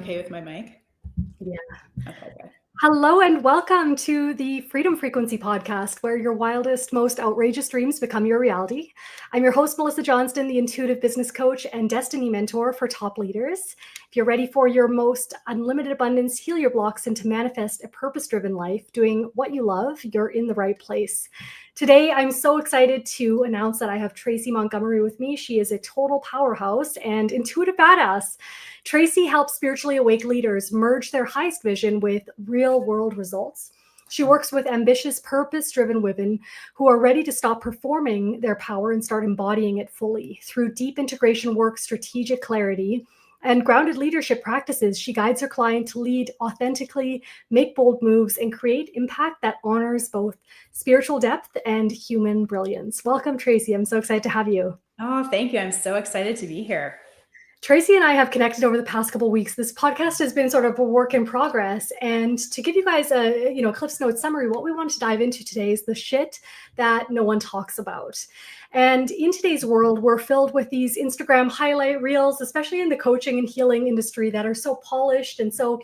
okay with my mic? Yeah. Okay, good. Hello and welcome to the Freedom Frequency podcast, where your wildest, most outrageous dreams become your reality. I'm your host, Melissa Johnston, the intuitive business coach and destiny mentor for top leaders. If you're ready for your most unlimited abundance, heal your blocks, and to manifest a purpose-driven life, doing what you love, you're in the right place. Today, I'm so excited to announce that I have Tracy Montgomery with me. She is a total powerhouse and intuitive badass. Tracy helps spiritually awake leaders merge their highest vision with real-world results. She works with ambitious, purpose-driven women who are ready to stop performing their power and start embodying it fully. Through deep integration work, strategic clarity, and grounded leadership practices, she guides her client to lead authentically, make bold moves, and create impact that honors both spiritual depth and human brilliance. Welcome, Tracy. I'm so excited to have you. Oh, thank you. I'm so excited to be here. Tracy and I have connected over the past couple of weeks. This podcast has been sort of a work in progress. And to give you guys a, Cliff's Notes summary, what we want to dive into today is the shit that no one talks about. And in today's world, we're filled with these Instagram highlight reels, especially in the coaching and healing industry, that are so polished and so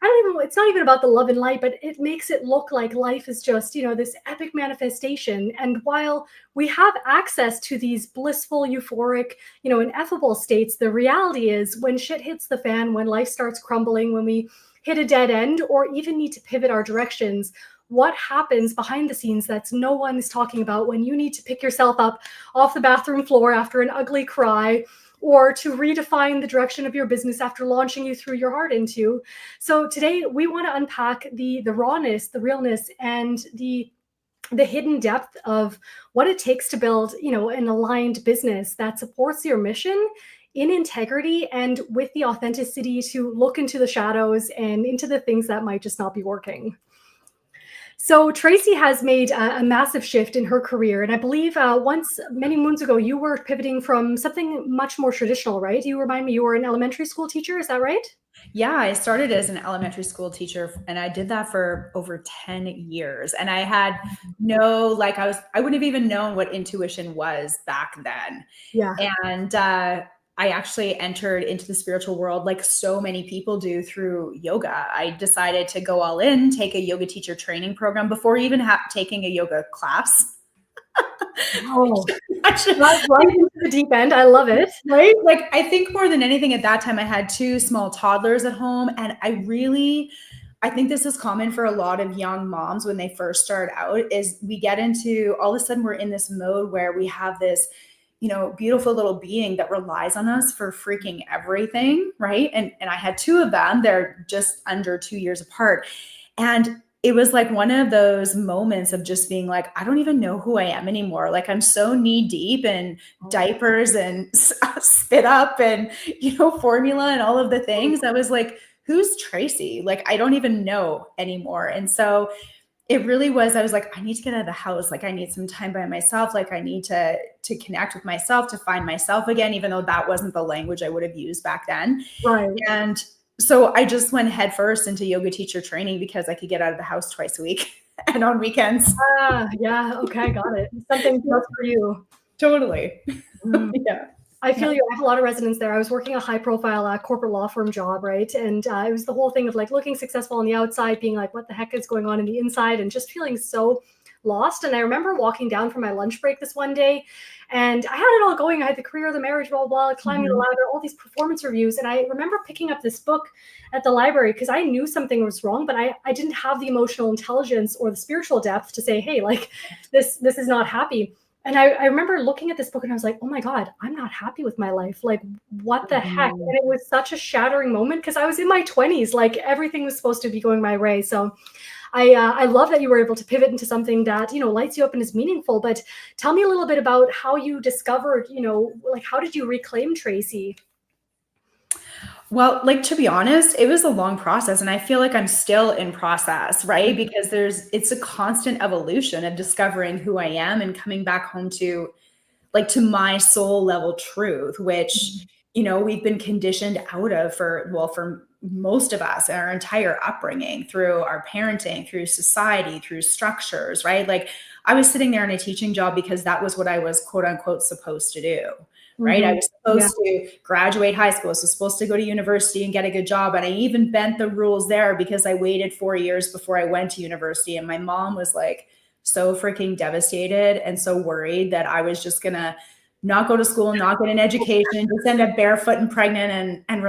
it's not even about the love and light, but it makes it look like life is just, this epic manifestation. And while we have access to these blissful, euphoric, ineffable states, the reality is when shit hits the fan, when life starts crumbling, when we hit a dead end, or even need to pivot our directions, what happens behind the scenes that no one is talking about when you need to pick yourself up off the bathroom floor after an ugly cry, or to redefine the direction of your business after launching you through your heart into. So today we want to unpack the rawness, the realness, and the hidden depth of what it takes to build, an aligned business that supports your mission in integrity and with the authenticity to look into the shadows and into the things that might just not be working. So Tracy has made a massive shift in her career. And I believe once, many moons ago, you were pivoting from something much more traditional, right? You remind me, you were an elementary school teacher, is that right? Yeah, I started as an elementary school teacher, and I did that for over 10 years. And I had I wouldn't have even known what intuition was back then. Yeah. And I actually entered into the spiritual world like so many people do through yoga. I decided to go all in, take a yoga teacher training program before even taking a yoga class. Oh, right into the deep end. I love it. Right? Like, I think more than anything at that time, I had 2 small toddlers at home. And I think this is common for a lot of young moms when they first start out, is we get into, all of a sudden we're in this mode where we have this, beautiful little being that relies on us for freaking everything. Right. And I had 2 of them. They're just under 2 years apart. And it was like one of those moments of just being like, I don't even know who I am anymore. Like, I'm so knee deep in diapers and spit up and, formula and all of the things. I was like, who's Tracy? Like, I don't even know anymore. And so it really was, I was like, I need to get out of the house. Like, I need some time by myself. Like, I need to connect with myself, to find myself again, even though that wasn't the language I would have used back then. Right. And so I just went headfirst into yoga teacher training because I could get out of the house twice a week and on weekends. Yeah. Okay. Got it. Something just for you. Totally. Yeah. I feel you. I have a lot of resonance there. I was working a high profile corporate law firm job, right? And it was the whole thing of like looking successful on the outside, being like, what the heck is going on in the inside, and just feeling so lost. And I remember walking down from my lunch break this one day, and I had it all going. I had the career, the marriage, blah, blah, blah, climbing the ladder, all these performance reviews. And I remember picking up this book at the library because I knew something was wrong, but I didn't have the emotional intelligence or the spiritual depth to say, hey, like this is not happy. And I remember looking at this book and I was like, oh my God, I'm not happy with my life. Like, what the heck? And it was such a shattering moment because I was in my 20s, like everything was supposed to be going my way. So I love that you were able to pivot into something that, lights you up and is meaningful. But tell me a little bit about how you discovered, like, how did you reclaim Tracy? Well, like, to be honest, it was a long process, and I feel like I'm still in process, right? Because it's a constant evolution of discovering who I am and coming back home to my soul level truth, which, we've been conditioned out of for most of us, our entire upbringing, through our parenting, through society, through structures, right? Like, I was sitting there in a teaching job because that was what I was, quote unquote, supposed to do. right? I Mhm. was Yeah. supposed to graduate high school, so supposed to go to university and get a good job. And I even bent the rules there because I waited 4 years before I went to university. And my mom was like so freaking devastated and so worried that I was just gonna not go to school, not get an education, just end up barefoot and pregnant and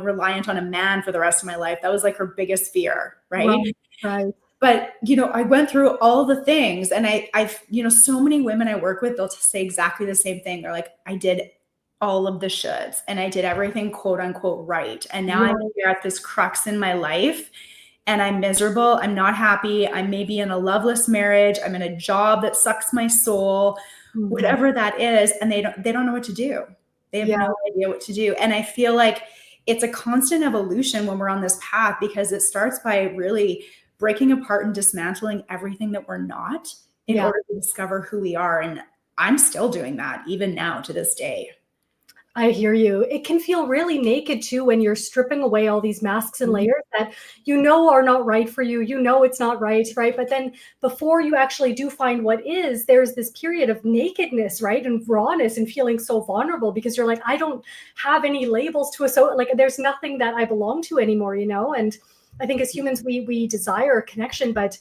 reliant on a man for the rest of my life. That was like her biggest fear, right? Right. Right. But I went through all the things, and I've so many women I work with, they'll say exactly the same thing. They're like, I did all of the shoulds and I did everything quote unquote right, and now I'm Right. here at this crux in my life and I'm miserable, I'm not happy, I'm maybe in a loveless marriage, I'm in a job that sucks my soul, Mhm. whatever that is, and they don't know what to do. They have Yeah. no idea what to do. And I feel like it's a constant evolution when we're on this path, because it starts by really breaking apart and dismantling everything that we're not in Yeah. order to discover who we are. And I'm still doing that even now to this day. I hear you. It can feel really naked too when you're stripping away all these masks and layers that are not right for you. You know it's not right, right? But then before you actually do find what is, there's this period of nakedness, right? And rawness and feeling so vulnerable because you're like, I don't have any labels to associate. Like there's nothing that I belong to anymore, And I think as humans, we desire connection, but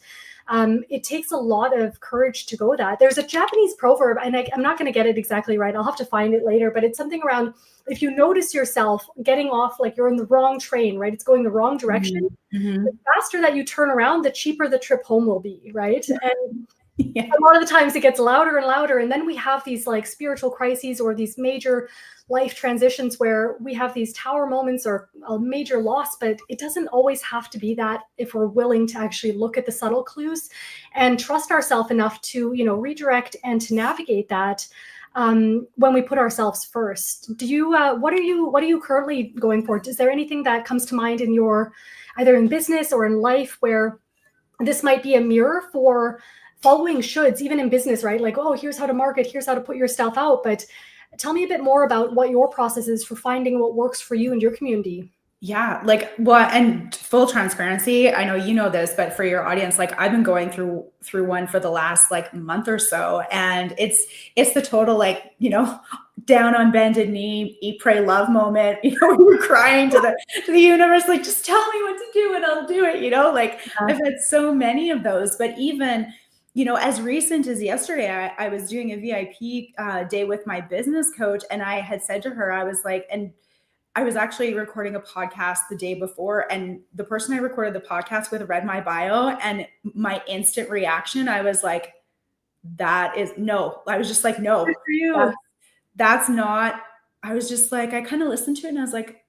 it takes a lot of courage to go that. There's a Japanese proverb, and I'm not going to get it exactly right. I'll have to find it later, but it's something around if you notice yourself getting off, like you're in the wrong train, right? It's going the wrong direction. Mm-hmm. The faster that you turn around, the cheaper the trip home will be, right? And Yeah. a lot of the times it gets louder and louder. And then we have these like spiritual crises or these major life transitions where we have these tower moments or a major loss, but it doesn't always have to be that if we're willing to actually look at the subtle clues and trust ourselves enough to, redirect and to navigate that when we put ourselves first. Do you, what are you currently going for? Is there anything that comes to mind in your, either in business or in life where this might be a mirror for following shoulds, even in business, right? Like, oh, here's how to market, here's how to put your stuff out. But tell me a bit more about what your process is for finding what works for you and your community. Yeah, like what, and full transparency, I know you know this, but for your audience, like I've been going through one for the last like month or so, and it's the total like, down on bended knee, eat, pray, love moment, when you're crying to the universe, like just tell me what to do and I'll do it, like I've had so many of those. But even as recent as yesterday, I was doing a VIP day with my business coach, and I had said to her, I was like, and I was actually recording a podcast the day before, and the person I recorded the podcast with read my bio, and my instant reaction, I was like, that is no. I was just like, no, Good for you. that's not. I was just like, I kind of listened to it and I was like,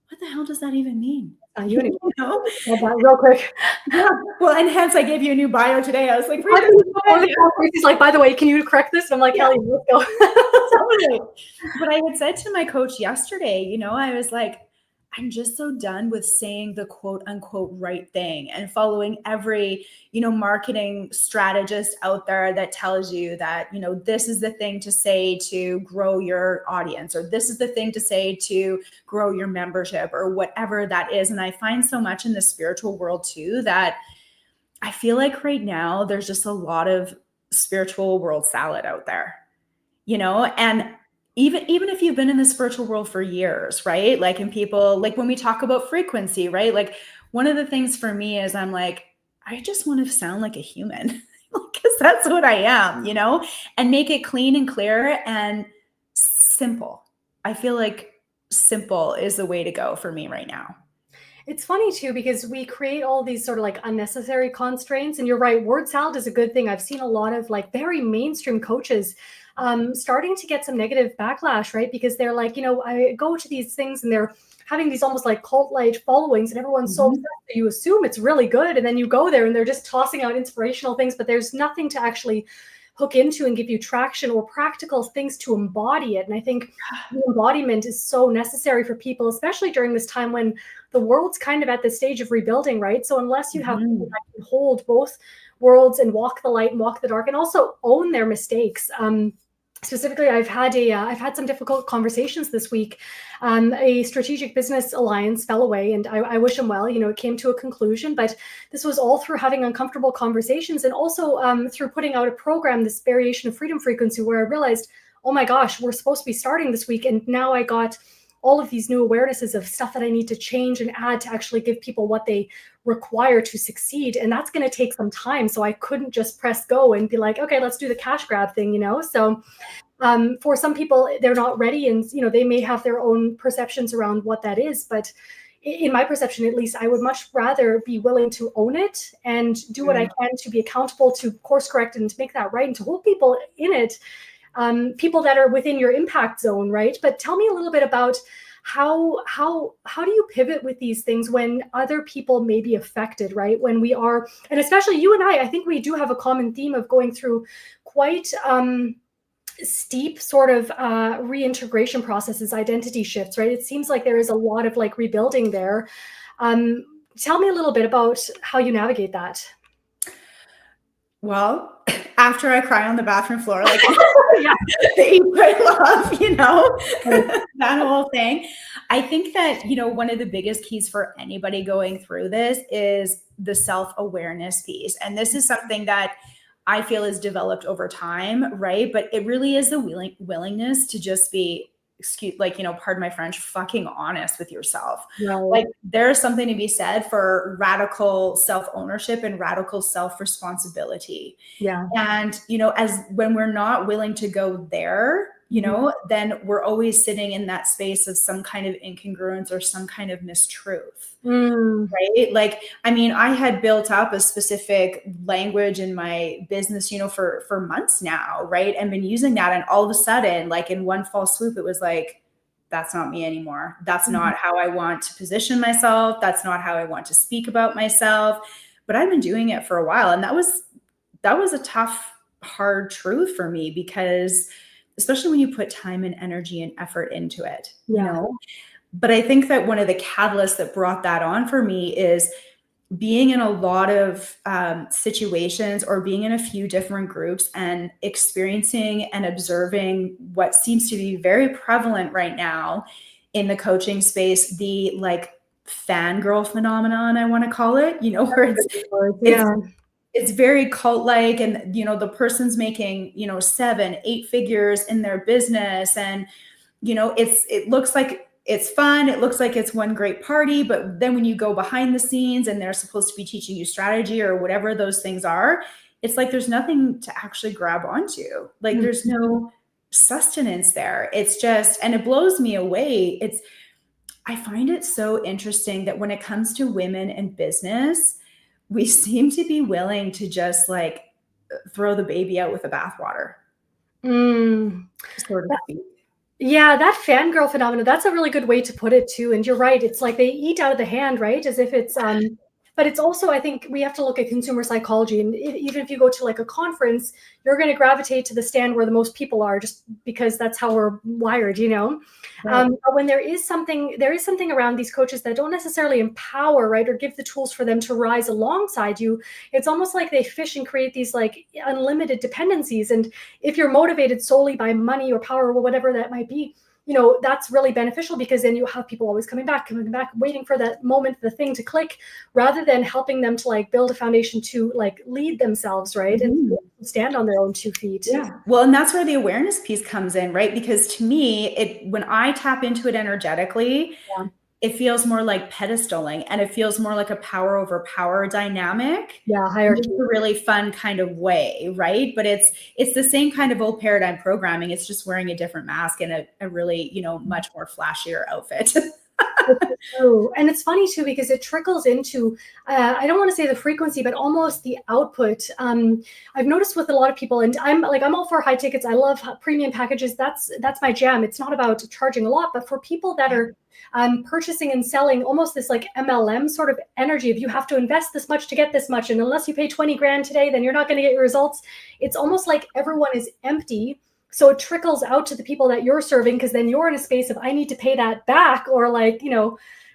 what the hell does that even mean? You and You know? that real quick. Yeah. Well, and hence I gave you a new bio today. I was like, read I this mean, again. Tracy's like, by the way, can you correct this? And I'm like, Yeah. Kelly, let's go. Totally. But I had said to my coach yesterday, I was like, I'm just so done with saying the quote unquote right thing and following every, marketing strategist out there that tells you that, this is the thing to say to grow your audience, or this is the thing to say to grow your membership, or whatever that is. And I find so much in the spiritual world too, that I feel like right now there's just a lot of spiritual world salad out there, and even if you've been in the spiritual world for years, right? Like, and people, like when we talk about frequency, right? Like one of the things for me is I'm like, I just want to sound like a human because that's what I am, and make it clean and clear and simple. I feel like simple is the way to go for me right now. It's funny too, because we create all these sort of like unnecessary constraints. And you're right, word salad is a good thing. I've seen a lot of like very mainstream coaches starting to get some negative backlash, right? Because they're like, I go to these things and they're having these almost like cult-like followings, and everyone's so obsessed that you assume it's really good. And then you go there and they're just tossing out inspirational things, but there's nothing to actually hook into and give you traction or practical things to embody it. And I think the embodiment is so necessary for people, especially during this time when the world's kind of at this stage of rebuilding, right? So unless you have people that can hold both worlds and walk the light and walk the dark and also own their mistakes. Specifically, I've had some difficult conversations this week. A strategic business alliance fell away, and I wish them well. It came to a conclusion, but this was all through having uncomfortable conversations, and also through putting out a program, this variation of freedom frequency, where I realized, oh my gosh, we're supposed to be starting this week. And now I got all of these new awarenesses of stuff that I need to change and add to actually give people what they require to succeed. And that's going to take some time. So I couldn't just press go and be like, okay, let's do the cash grab thing, So for some people, they're not ready, and they may have their own perceptions around what that is. But in my perception, at least, I would much rather be willing to own it and do what I can to be accountable, to course correct and to make that right, and to hold people in it, people that are within your impact zone, right? But tell me a little bit about how do you pivot with these things when other people may be affected, right? When we are, and especially you and I think we do have a common theme of going through quite steep sort of reintegration processes, identity shifts, right? It seems like there is a lot of like rebuilding there. Tell me a little bit about how you navigate that. Well, after I cry on the bathroom floor, like the eat, pray, love, that whole thing. I think that, one of the biggest keys for anybody going through this is the self-awareness piece. And this is something that I feel is developed over time, right? But it really is the willingness to just be, pardon my French, fucking honest with yourself. Right. Like there's something to be said for radical self-ownership and radical self-responsibility. Yeah. And, as when we're not willing to go there, then we're always sitting in that space of some kind of incongruence or some kind of mistruth, right? Like, I mean, I had built up a specific language in my business, for months now, right? And been using that. And all of a sudden, like in one fell swoop, it was like, that's not me anymore. That's not how I want to position myself. That's not how I want to speak about myself. But I've been doing it for a while. And that was a tough, hard truth for me, because especially when you put time and energy and effort into it, But I think that one of the catalysts that brought that on for me is being in a lot of situations, or being in a few different groups and experiencing and observing what seems to be very prevalent right now in the coaching space, the like fangirl phenomenon, I want to call it, where it's very cult-like, and the person's making 7-8 figures in their business, and it looks like it's fun, it looks like it's one great party, but then when you go behind the scenes and they're supposed to be teaching you strategy or whatever those things are, it's like there's nothing to actually grab onto. Like there's no sustenance there. It's just, and it blows me away. I find it so interesting that when it comes to women in business, we seem to be willing to just like throw the baby out with the bathwater. Sort of speak. Yeah, that fangirl phenomenon, that's a really good way to put it too. And you're right. It's like they eat out of the hand, right? As if it's, but it's also, I think we have to look at consumer psychology. And even if you go to like a conference, you're going to gravitate to the stand where the most people are, just because that's how we're wired, Right. But when there is something around these coaches that don't necessarily empower, right, or give the tools for them to rise alongside you, it's almost like they fish and create these like unlimited dependencies. And if you're motivated solely by money or power or whatever that might be, that's really beneficial, because then you have people always coming back, waiting for that moment, the thing to click, rather than helping them to like build a foundation to like lead themselves, right? And stand on their own 2 feet. Yeah. Well, and that's where the awareness piece comes in, right? Because to me, when I tap into it energetically, it feels more like pedestaling, and it feels more like a power over power dynamic. Yeah, hierarchy. In a really fun kind of way, right? But it's the same kind of old paradigm programming. It's just wearing a different mask and a really, much more flashier outfit. True. And it's funny too, because it trickles into, I don't want to say the frequency, but almost the output. I've noticed with a lot of people, and I'm all for high tickets. I love premium packages. That's my jam. It's not about charging a lot, but for people that are purchasing and selling almost this like MLM sort of energy of you have to invest this much to get this much. And unless you pay 20 grand today, then you're not going to get your results. It's almost like everyone is empty. So it trickles out to the people that you're serving, because then you're in a space of, I need to pay that back, or like,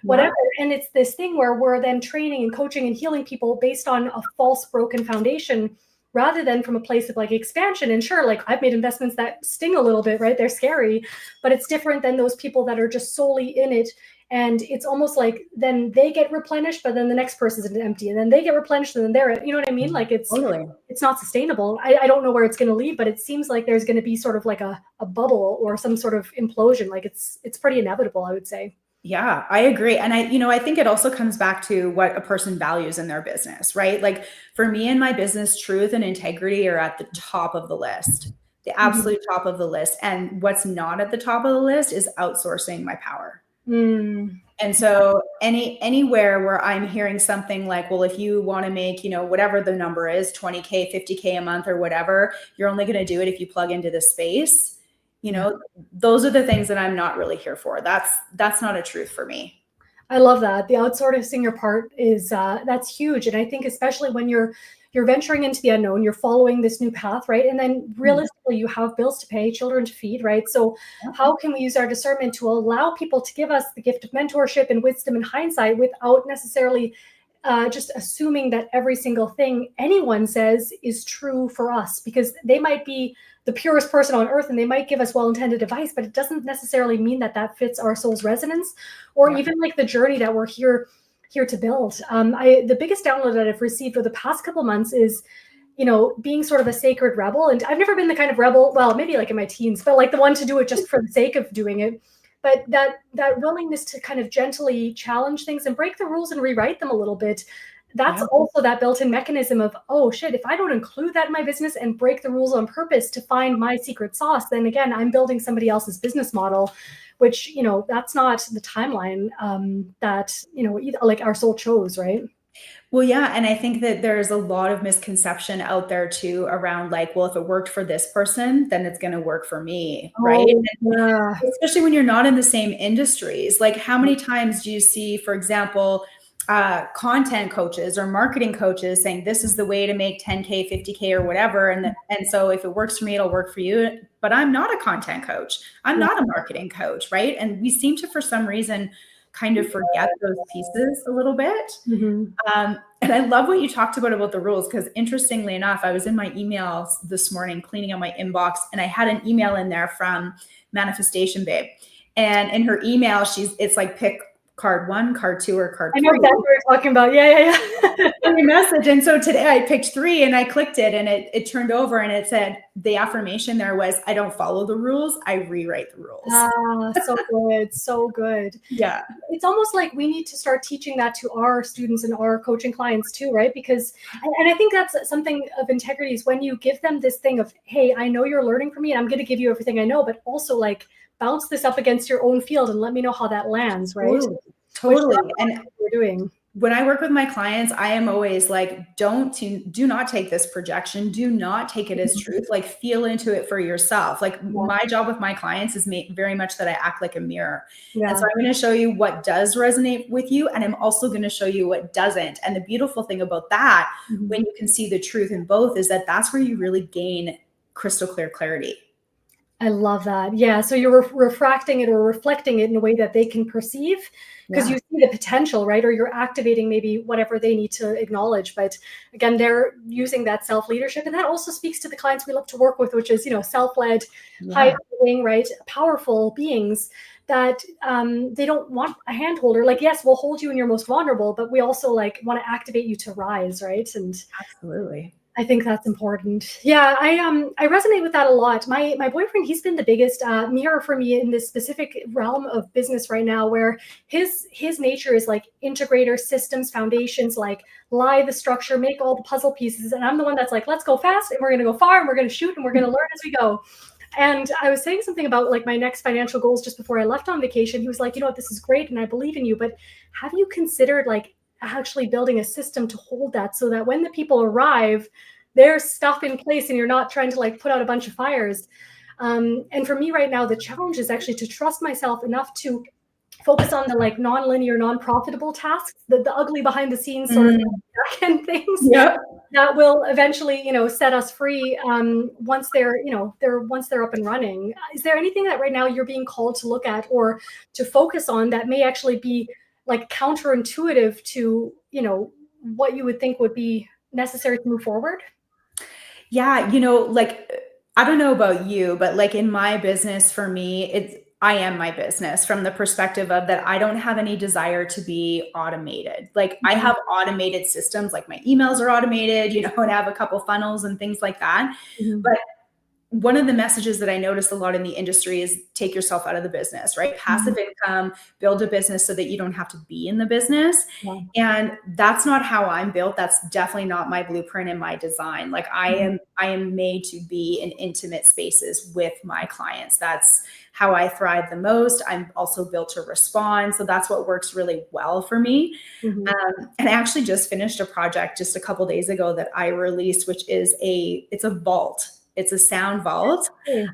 whatever. Yeah. And it's this thing where we're then training and coaching and healing people based on a false, broken foundation, rather than from a place of like expansion. And sure, like I've made investments that sting a little bit, right? They're scary, but it's different than those people that are just solely in it And it's almost like then they get replenished, but then the next person's empty, and then they get replenished, and then they're, you know what I mean? Like Totally. it's not sustainable. I don't know where it's going to lead, but it seems like there's going to be sort of like a bubble or some sort of implosion. Like it's pretty inevitable, I would say. Yeah, I agree. And I think it also comes back to what a person values in their business, right? Like for me in my business, truth and integrity are at the top of the list, the absolute top of the list. And what's not at the top of the list is outsourcing my power. Mm. And so anywhere where I'm hearing something like, well, if you want to make, whatever the number is, 20K, 50K a month or whatever, you're only going to do it if you plug into this space. Those are the things that I'm not really here for. That's not a truth for me. I love that. The outsourcing your part is that's huge. And I think especially when you're venturing into the unknown, you're following this new path, right? And then realistically, you have bills to pay, children to feed, right? So how can we use our discernment to allow people to give us the gift of mentorship and wisdom and hindsight without necessarily just assuming that every single thing anyone says is true for us? Because they might be the purest person on earth and they might give us well-intended advice, but it doesn't necessarily mean that that fits our soul's resonance or even like the journey that we're here to build. The biggest download that I've received for the past couple months is, being sort of a sacred rebel. And I've never been the kind of rebel, well, maybe like in my teens, but like the one to do it just for the sake of doing it. But that willingness to kind of gently challenge things and break the rules and rewrite them a little bit, that's also that built-in mechanism of, oh shit, if I don't include that in my business and break the rules on purpose to find my secret sauce, then again, I'm building somebody else's business model, which, that's not the timeline that, like our soul chose, right? Well, yeah. And I think that there's a lot of misconception out there too around like, well, if it worked for this person, then it's going to work for me. Right. Oh, yeah. Especially when you're not in the same industries. Like how many times do you see, for example, content coaches or marketing coaches saying this is the way to make 10K, 50K or whatever. And so if it works for me, it'll work for you. But I'm not a content coach. I'm not a marketing coach. Right. And we seem to, for some reason, kind of forget those pieces a little bit. And I love what you talked about the rules, because interestingly enough, I was in my emails this morning cleaning out my inbox and I had an email in there from Manifestation Babe. And in her email, it's like pick card 1, card 2, or card 3. I know exactly what you're talking about. Yeah. Your message. And so today I picked 3 and I clicked it and it turned over and it said, the affirmation there was, I don't follow the rules, I rewrite the rules. So good. So good. Yeah. It's almost like we need to start teaching that to our students and our coaching clients too, right? Because, and I think that's something of integrity is when you give them this thing of, hey, I know you're learning from me and I'm going to give you everything I know, but also like bounce this up against your own field and let me know how that lands, right? Totally. And we're doing. When I work with my clients, I am always like, do not take this projection. Do not take it as truth. Like feel into it for yourself. Like my job with my clients is very much that I act like a mirror. And so I'm going to show you what does resonate with you. And I'm also going to show you what doesn't. And the beautiful thing about that, when you can see the truth in both, is that that's where you really gain crystal clear clarity. I love that. Yeah. So you're refracting it or reflecting it in a way that they can perceive because you see the potential, right? Or you're activating maybe whatever they need to acknowledge. But again, they're using that self-leadership. And that also speaks to the clients we love to work with, which is, self-led, high-functioning, right? Powerful beings that they don't want a hand holder. Like, yes, we'll hold you in your most vulnerable, but we also like want to activate you to rise, right? And absolutely. I think that's important. Yeah, I resonate with that a lot. My boyfriend, he's been the biggest mirror for me in this specific realm of business right now, where his nature is like integrator, systems, foundations, like lie the structure, make all the puzzle pieces. And I'm the one that's like, let's go fast and we're going to go far and we're going to shoot and we're going to learn as we go. And I was saying something about like my next financial goals just before I left on vacation. He was like, this is great and I believe in you, but have you considered like actually building a system to hold that so that when the people arrive, there's stuff in place and you're not trying to like put out a bunch of fires. And for me right now, the challenge is actually to trust myself enough to focus on the like non-linear, non-profitable tasks, the ugly behind the scenes sort of back end things that will eventually, set us free once they're up and running. Is there anything that right now you're being called to look at or to focus on that may actually be like counterintuitive to, what you would think would be necessary to move forward? Yeah. Like, I don't know about you, but like in my business, for me, I am my business from the perspective of that I don't have any desire to be automated. Like I have automated systems, like my emails are automated, and I have a couple funnels and things like that. Mhm. But one of the messages that I notice a lot in the industry is take yourself out of the business, right? Passive income, build a business so that you don't have to be in the business. Yeah. And that's not how I'm built. That's definitely not my blueprint and my design. Like I am made to be in intimate spaces with my clients. That's how I thrive the most. I'm also built to respond. So that's what works really well for me. Mhm. And I actually just finished a project just a couple days ago that I released, which is it's a vault. It's a sound vault Okay.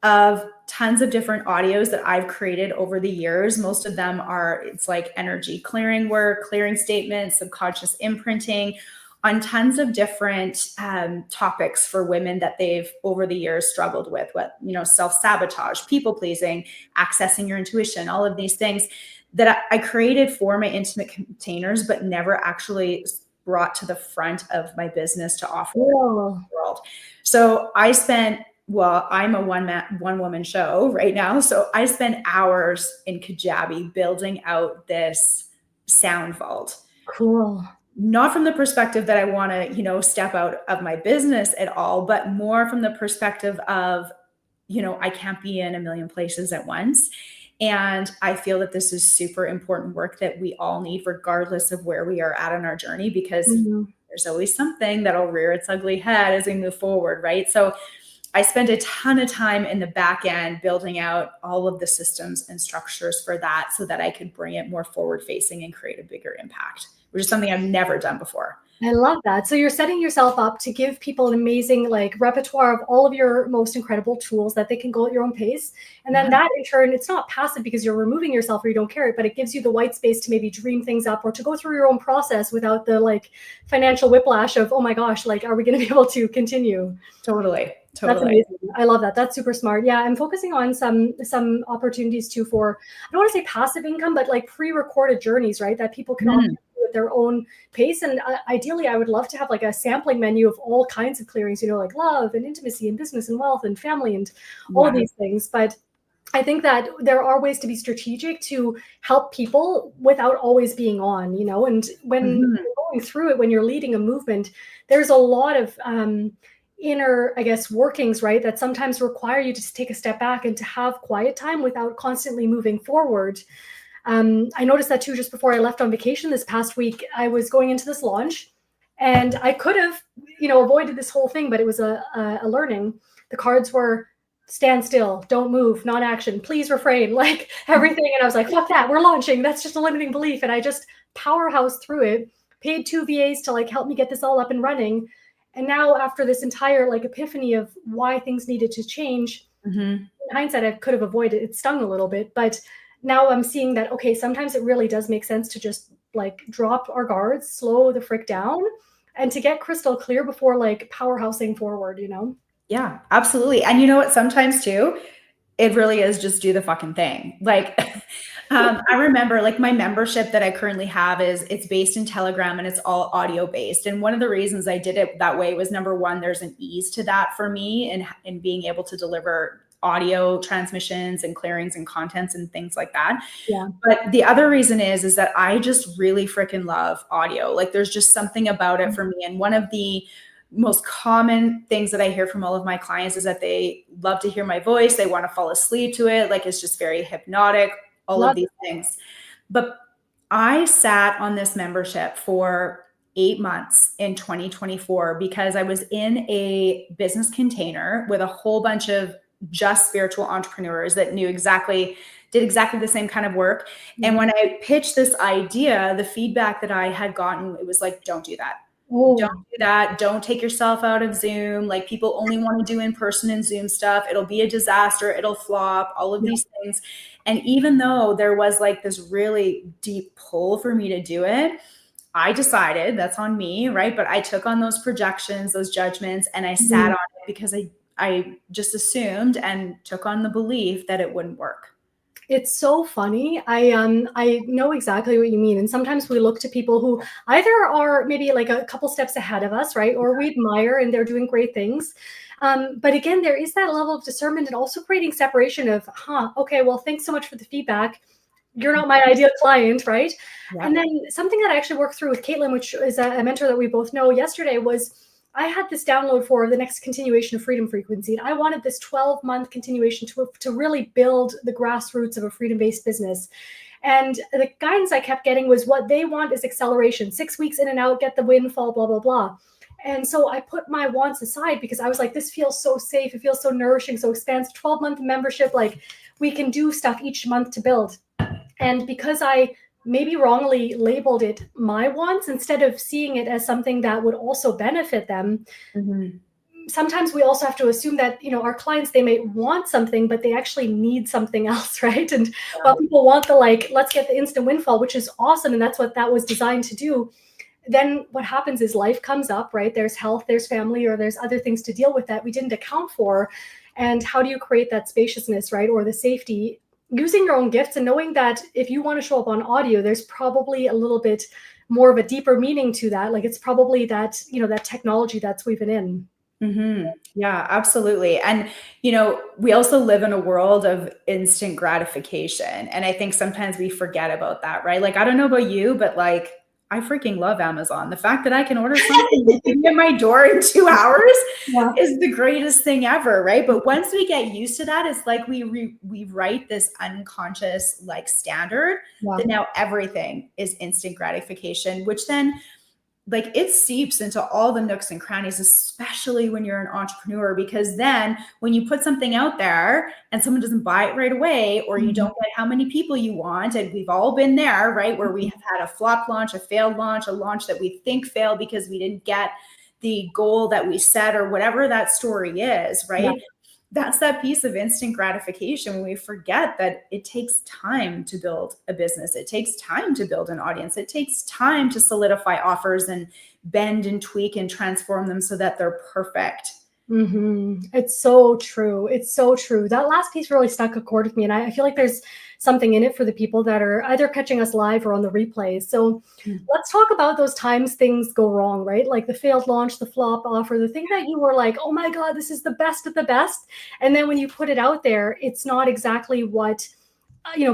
of tons of different audios that I've created over the years. Most of them it's like energy clearing work, clearing statements, subconscious imprinting on tons of different topics for women that they've over the years struggled with, self-sabotage, people pleasing, accessing your intuition, all of these things that I created for my intimate containers, but never actually brought to the front of my business to offer to Cool. the world. So I'm a one woman show right now. So I spent hours in Kajabi building out this sound vault. Cool. Not from the perspective that I want to, step out of my business at all, but more from the perspective of, I can't be in a million places at once. And I feel that this is super important work that we all need, regardless of where we are at on our journey, because there's always something that'll rear its ugly head as we move forward, right? So I spent a ton of time in the back end building out all of the systems and structures for that so that I could bring it more forward facing and create a bigger impact, which is something I've never done before. I love that. So you're setting yourself up to give people an amazing repertoire of all of your most incredible tools that they can go at your own pace. And then that in turn, it's not passive because you're removing yourself or you don't care it, but it gives you the white space to maybe dream things up or to go through your own process without the financial whiplash of, oh my gosh, are we going to be able to continue? Totally. That's amazing. I love that. That's super smart. Yeah, I'm focusing on some opportunities too for, I don't want to say passive income, but pre-recorded journeys, right? That people can opt at their own pace. And ideally, I would love to have a sampling menu of all kinds of clearings, like love and intimacy and business and wealth and family and all of these things. But I think that there are ways to be strategic to help people without always being on, and when you're going through it, when you're leading a movement, there's a lot of inner, I guess, workings, right, that sometimes require you to take a step back and to have quiet time without constantly moving forward. I noticed that too just before I left on vacation this past week. I was going into this launch and I could have, avoided this whole thing, but it was a learning. The cards were stand still, don't move, non-action, please refrain, everything. And I was like, fuck that, we're launching. That's just a limiting belief. And I just powerhouse through it, paid 2 VAs to help me get this all up and running. And now after this entire epiphany of why things needed to change, in hindsight, I could have avoided it. It stung a little bit, but now I'm seeing that, okay, sometimes it really does make sense to just drop our guards, slow the frick down, and to get crystal clear before powerhousing forward, Yeah, absolutely. And you know what? Sometimes too, it really is just do the fucking thing. I remember my membership that I currently have it's based in Telegram and it's all audio based. And one of the reasons I did it that way was, number one, there's an ease to that for me in being able to deliver audio transmissions and clearings and contents and things like that. Yeah. But the other reason is that I just really freaking love audio. There's just something about it for me. And one of the most common things that I hear from all of my clients is that they love to hear my voice. They want to fall asleep to it. It's just very hypnotic, all of these things. But I sat on this membership for 8 months in 2024 because I was in a business container with a whole bunch of just spiritual entrepreneurs that did exactly the same kind of work. And when I pitched this idea, the feedback that I had gotten, it was don't do that. Don't do that. Don't take yourself out of Zoom. People only want to do in-person and Zoom stuff. It'll be a disaster. It'll flop, all of these things. And even though there was this really deep pull for me to do it, I decided that's on me, right? But I took on those projections, those judgments, and I sat on it because I just assumed and took on the belief that it wouldn't work. It's so funny. I know exactly what you mean. And sometimes we look to people who either are maybe like a couple steps ahead of us, right? Or we admire and they're doing great things. But again, there is that level of discernment and also creating separation of, okay, well, thanks so much for the feedback. You're not my ideal client, right? Yeah. And then something that I actually worked through with Caitlin, which is a mentor that we both know yesterday, was I had this download for the next continuation of Freedom Frequency. And I wanted this 12-month continuation to really build the grassroots of a freedom-based business. And the guidance I kept getting was what they want is acceleration, 6 weeks in and out, get the windfall, blah, blah, blah. And so I put my wants aside because I was like, this feels so safe. It feels so nourishing, so expansive, 12-month membership. Like we can do stuff each month to build. And because I maybe wrongly labeled it my wants instead of seeing it as something that would also benefit them, sometimes we also have to assume that, our clients, they may want something, but they actually need something else, right? And while people want the let's get the instant windfall, which is awesome, and that's what that was designed to do, then what happens is life comes up, right? There's health, there's family, or there's other things to deal with that we didn't account for. And how do you create that spaciousness, right? Or the safety using your own gifts and knowing that if you want to show up on audio, there's probably a little bit more of a deeper meaning to that. Like it's probably that, that technology that's weaving in. Yeah, absolutely. And, we also live in a world of instant gratification. And I think sometimes we forget about that, right? Like, I don't know about you, but I freaking love Amazon. The fact that I can order something at my door in 2 hours is the greatest thing ever, right? But once we get used to that, it's like we write this unconscious standard that now everything is instant gratification, which then it seeps into all the nooks and crannies, especially when you're an entrepreneur, because then when you put something out there and someone doesn't buy it right away, or you don't get how many people you want, and we've all been there, right? Where we have had a flop launch, a failed launch, a launch that we think failed because we didn't get the goal that we set, or whatever that story is, right? Yeah. That's that piece of instant gratification when we forget that it takes time to build a business. It takes time to build an audience. It takes time to solidify offers and bend and tweak and transform them so that they're perfect. It's so true. It's so true. That last piece really stuck a chord with me. And I feel like there's something in it for the people that are either catching us live or on the replays. So let's talk about those times things go wrong, right? Like the failed launch, the flop offer, the thing that you were like, oh my God, this is the best of the best. And then when you put it out there, it's not exactly what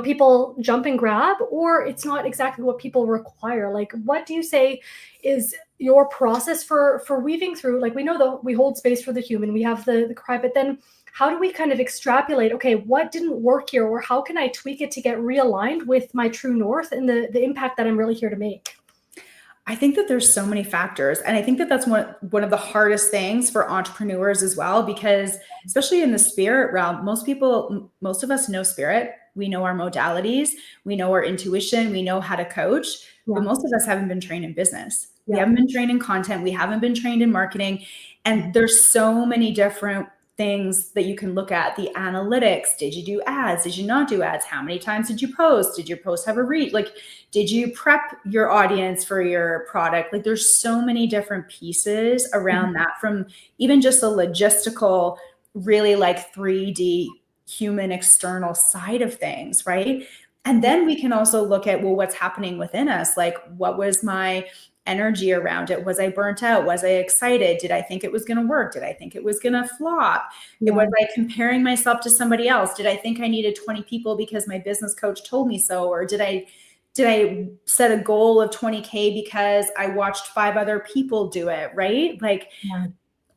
people jump and grab, or it's not exactly what people require. Like, what do you say is your process for weaving through? Like, we know that we hold space for the human, we have the cry, but then how do we kind of extrapolate, okay, what didn't work here, or how can I tweak it to get realigned with my true north and the impact that I'm really here to make? I think that there's so many factors. And I think that that's one of the hardest things for entrepreneurs as well, because especially in the spirit realm, most of us know spirit. We know our modalities, we know our intuition, we know how to coach, but most of us haven't been trained in business. We haven't been trained in content. We haven't been trained in marketing. And there's so many different things that you can look at. The analytics. Did you do ads? Did you not do ads? How many times did you post? Did your post have a reach? Did you prep your audience for your product? There's so many different pieces around that, from even just the logistical, really 3D human external side of things, right? And then we can also look at, well, what's happening within us? What was my energy around it? Was I burnt out? Was I excited? Did I think it was going to work? Did I think it was going to flop? Was I comparing myself to somebody else? Did I think I needed 20 people because my business coach told me so? Or did I set a goal of 20K because I watched 5 other people do it, right?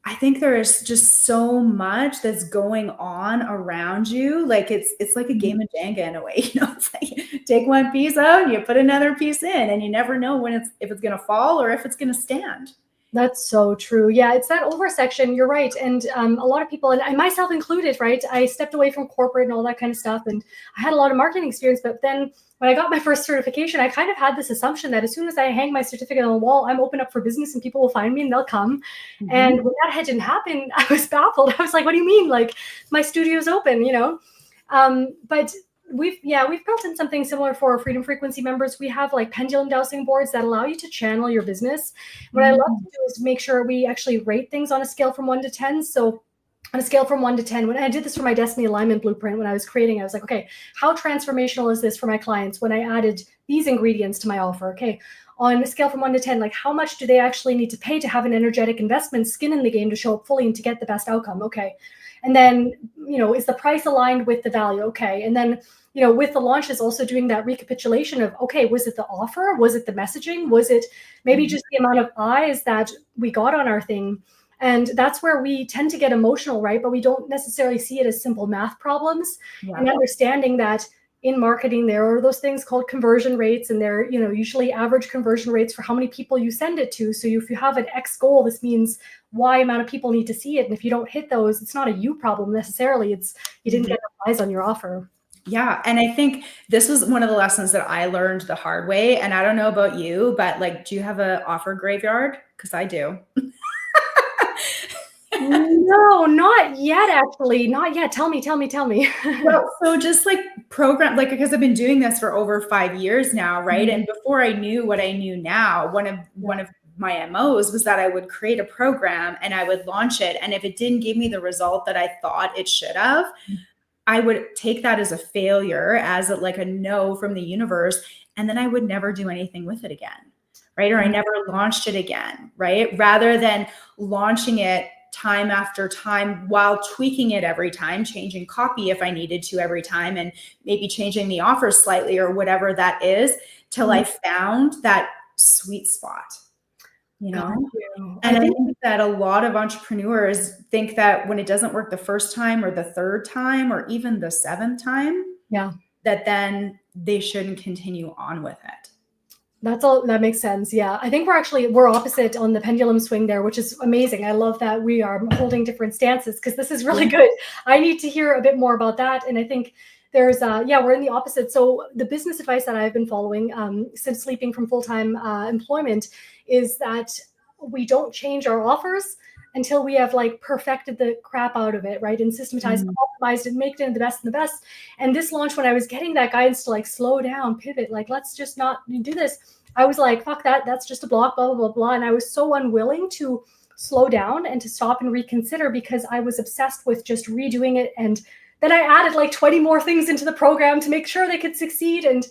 I think there is just so much that's going on around you. It's like a game of Jenga in a way, it's like take one piece out and you put another piece in, and you never know if it's going to fall or if it's going to stand. That's so true. Yeah, it's that oversection. You're right. And a lot of people, and I myself included, right? I stepped away from corporate and all that kind of stuff. And I had a lot of marketing experience. But then when I got my first certification, I kind of had this assumption that as soon as I hang my certificate on the wall, I'm open up for business and people will find me and they'll come. And when that didn't happen, I was baffled. I was like, what do you mean? My studio's open, But we've built in something similar for our Freedom Frequency members. We have pendulum dowsing boards that allow you to channel your business. What I love to do is make sure we actually rate things on a scale from 1 to 10. So on a scale from 1 to 10, when I did this for my destiny alignment blueprint, when I was creating, I was like, okay, how transformational is this for my clients when I added these ingredients to my offer? Okay, on a scale from 1 to 10, like how much do they actually need to pay to have an energetic investment, skin in the game to show up fully and to get the best outcome? Okay. And then, is the price aligned with the value? Okay. And then, with the launches, also doing that recapitulation of, okay, was it the offer? Was it the messaging? Was it maybe just the amount of eyes that we got on our thing? And that's where we tend to get emotional, right? But we don't necessarily see it as simple math problems. Yeah. And understanding that in marketing, there are those things called conversion rates, and they're, usually average conversion rates for how many people you send it to. So if you have an X goal, this means Y amount of people need to see it. And if you don't hit those, it's not a you problem necessarily. It's you didn't get eyes on your offer. Yeah. And I think this was one of the lessons that I learned the hard way. And I don't know about you, but like, do you have an offer graveyard? Because I do. No, not yet, actually. Not yet. Tell me. Well, so just like because I've been doing this for over 5 years now, right? And before I knew what I knew now, one of my MOs was that I would create a program and I would launch it. And if it didn't give me the result that I thought it should have, I would take that as a failure, as like a no from the universe. And then I would never do anything with it again, right? Or I never launched it again, right? Rather than launching it time after time while tweaking it every time, changing copy if I needed to every time, and maybe changing the offer slightly or whatever that is, till I found that sweet spot, And I think that a lot of entrepreneurs think that when it doesn't work the first time or the third time or even the seventh time, that then they shouldn't continue on with it. That's all. That makes sense. Yeah. I think we're opposite on the pendulum swing there, which is amazing. I love that we are holding different stances, because this is really good. I need to hear a bit more about that. And I think there's, we're in the opposite. So the business advice that I've been following since leaping from full-time employment is that we don't change our offers until we have like perfected the crap out of it, right? And systematized, optimized it, make it into the best and the best. And this launch, when I was getting that guidance to like slow down, pivot, like let's just not do this, I was like, fuck that, that's just a block, blah, blah, blah, blah. And I was so unwilling to slow down and to stop and reconsider, because I was obsessed with just redoing it. And then I added like 20 more things into the program to make sure they could succeed. And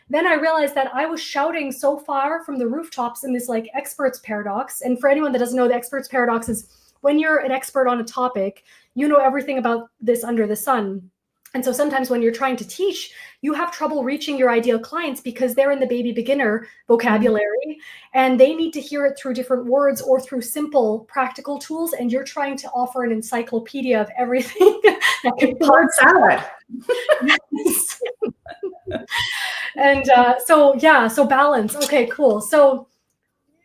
then I realized that I was shouting so far from the rooftops in this like experts paradox. And for anyone that doesn't know, the experts paradox is when you're an expert on a topic, you know everything about this under the sun. And so sometimes when you're trying to teach, you have trouble reaching your ideal clients because they're in the baby beginner vocabulary and they need to hear it through different words or through simple practical tools. And you're trying to offer an encyclopedia of everything. Word salad. And so balance. Okay, cool. So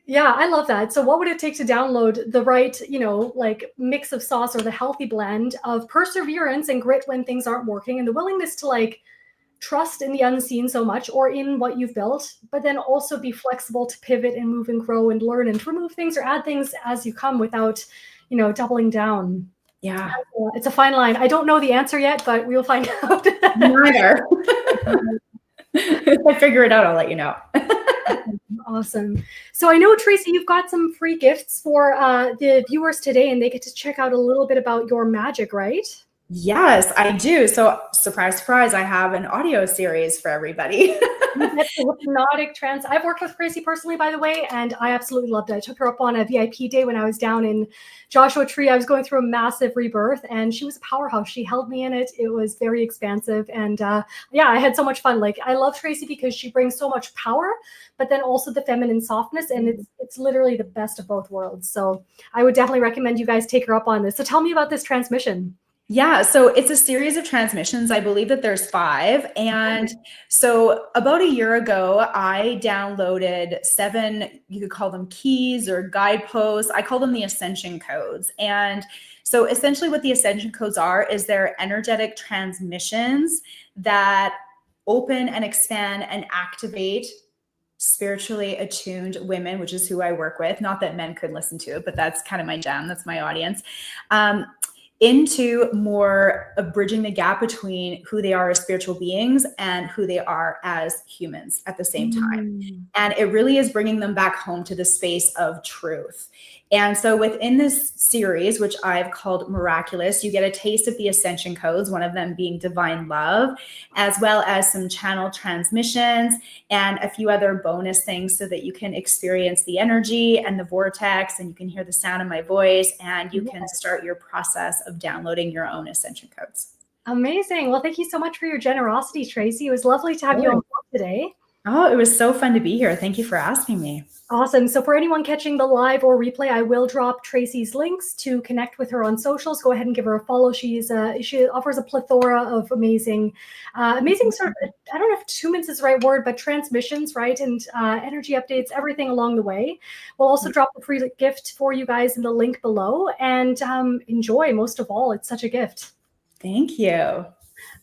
yeah, I love that. So what would it take to download the right, like mix of sauce, or the healthy blend of perseverance and grit when things aren't working, and the willingness to like trust in the unseen so much, or in what you've built, but then also be flexible to pivot and move and grow and learn and to remove things or add things as you come without, doubling down. Yeah. It's a fine line. I don't know the answer yet, but we'll find out. Neither. If I figure it out, I'll let you know. Awesome. So I know, Tracy, you've got some free gifts for the viewers today, and they get to check out a little bit about your magic, right? Yes, I do. So surprise, surprise, I have an audio series for everybody. That's the hypnotic trance. I've worked with Tracy personally, by the way, and I absolutely loved it. I took her up on a VIP day when I was down in Joshua Tree. I was going through a massive rebirth, and she was a powerhouse. She held me in it. It was very expansive. And I had so much fun. Like, I love Tracy because she brings so much power, but then also the feminine softness. And it's literally the best of both worlds. So I would definitely recommend you guys take her up on this. So tell me about this transmission. Yeah, so it's a series of transmissions. I believe that there's 5. And so about a year ago, I downloaded 7, you could call them keys or guideposts. I call them the ascension codes. And so essentially what the ascension codes are is they're energetic transmissions that open and expand and activate spiritually attuned women, which is who I work with. Not that men could listen to it, but that's kind of my jam. That's my audience. Into more of bridging the gap between who they are as spiritual beings and who they are as humans at the same time. And it really is bringing them back home to the space of truth. And so within this series, which I've called Miraculous, you get a taste of the ascension codes, one of them being divine love, as well as some channel transmissions and a few other bonus things so that you can experience the energy and the vortex, and you can hear the sound of my voice, and you can start your process of downloading your own ascension codes. Amazing. Well, thank you so much for your generosity, Tracy. It was lovely to have you on today. Oh, it was so fun to be here. Thank you for asking me. Awesome. So for anyone catching the live or replay, I will drop Tracy's links to connect with her on socials. Go ahead and give her a follow. She offers a plethora of amazing sort of, I don't know if 2 minutes is the right word, but transmissions, right? And energy updates, everything along the way. We'll also drop a free gift for you guys in the link below, and enjoy. Most of all, it's such a gift. Thank you.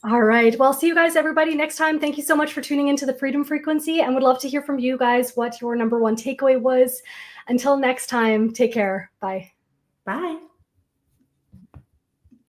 All right. Well, see you guys, everybody, next time. Thank you so much for tuning into the Freedom Frequency, and would love to hear from you guys what your number one takeaway was. Until next time, take care. Bye. Bye.